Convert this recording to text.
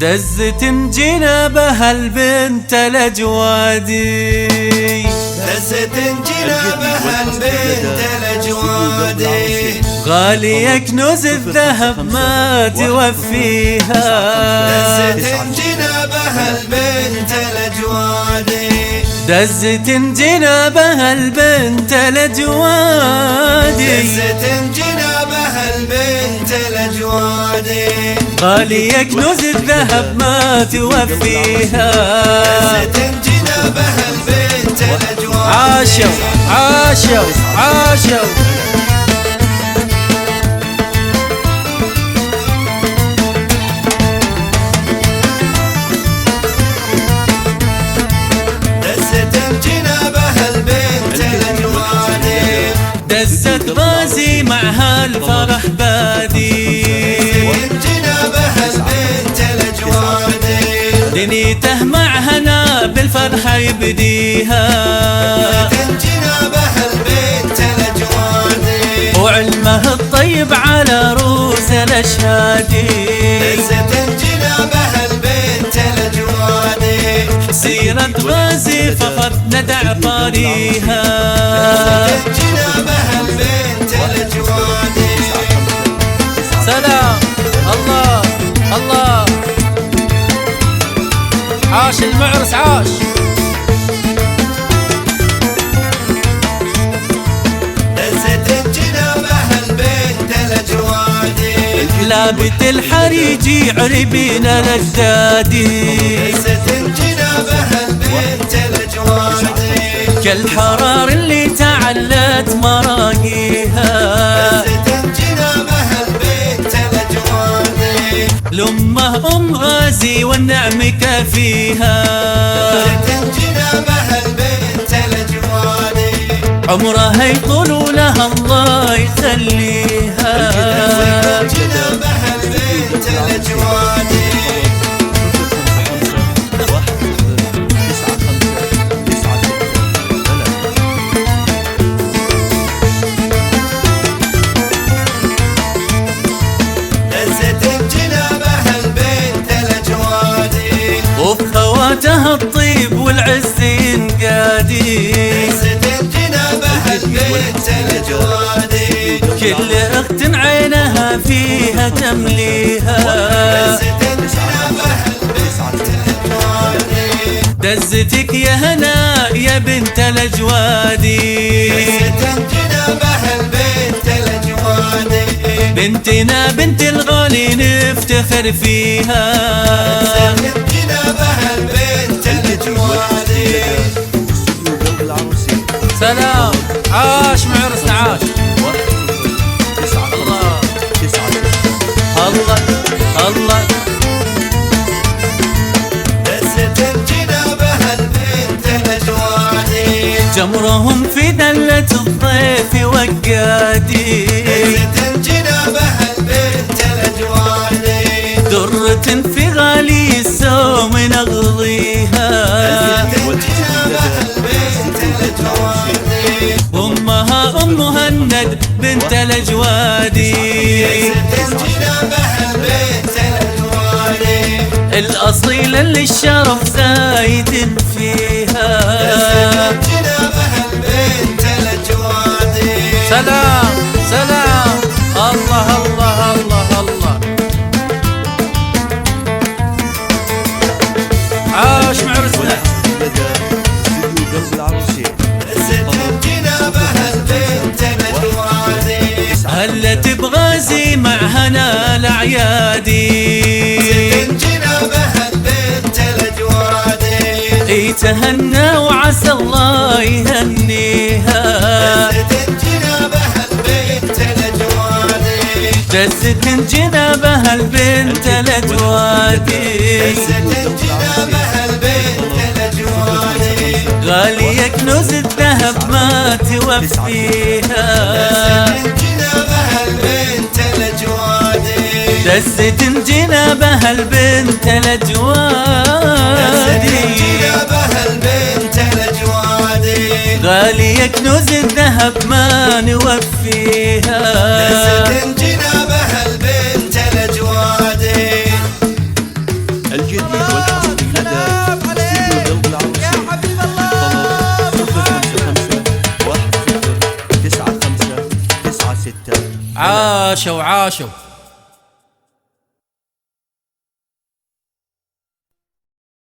دزت جنابها البنت الأجوادي، دزت جنابها البنت الأجوادي، غالية كنوز الذهب ما توفيها. دزت جنابها البنت الأجوادي، دزت جنابها البنت الأجوادي، دزت جنابها البنت الأجوادي، غالية كنوز الذهب ما توفيها. دزت جنابها البنت الأجوادي. عاشوا عاشوا عاشوا دزت غازي معها الفرح بادي، جنابها البنت الأجوادي، دنيته مع هنا بالفرحة يبديها. جنابها البنت الأجوادي، وعلمه الطيب على روس الأشهادي. جنابها البنت الأجوادي، سيرة غازي فخر ندع طاريها. جنابها البنت الأجوادي. سلام الله الله، عاش المعرس عاش. دزت جنابها البنت الأجوادي، لابت الحريجي عربين الأجدادي. دزت جنابها البنت الأجوادي، كالحرار اللي تعلت مراقيها. جنابها البنت الأجوادي، لأمه أم غازي والنعم كافيها. جنابها البنت الأجوادي، عمرها يطول ولها الله يخليها. جنابها البنت الأجوادي. وبخواتها الطيب والعز ينقادي. جنابها البنت الأجوادي، كل أخت عينها فيها تمليها. جنابها البنت الأجوادي، دزتك يا هنا يا بنت الأجوادي. جنابها البنت الأجوادي، بنتنا بنت الغالي نفتخر فيها. جنابها البنت الأجوادي. سلام عاش معرسنا عاش. الله الله الله. دزت جنابها البنت الأجوادي، جمرهم في دلة الضيف وقادي. جنابها البنت الأجوادي، درة في غالي السوم نغضيها. جنابها البنت الأجوادي، أمها أم مهند بنت الأجوادي. جنابها البنت الأجوادي، الأصيلة اللي الشرف زايد فيها. جنابها البنت الأجوادي. سلام سلام الله الله الله الله. عاش معرسنا. جنابها البنت الأجوادي، هلت بغازي مع هنا الأعيادي. جنابها البنت الأجوادي، يتهنى وعسى الله يهنيها. جنابها البنت الأجوادي، دزت جنابها البنت الأجوادي. جنابها البنت الأجوادي، غالية كنوز الذهب ما توفيها. جنابها البنت الأجوادي، دزت جنابها البنت الأجوادي. جنابها البنت الأجوادي، غالية كنوز الذهب ما نوفيها. جنابها البنت الأجوادي. 3 عاشوا عاشوا.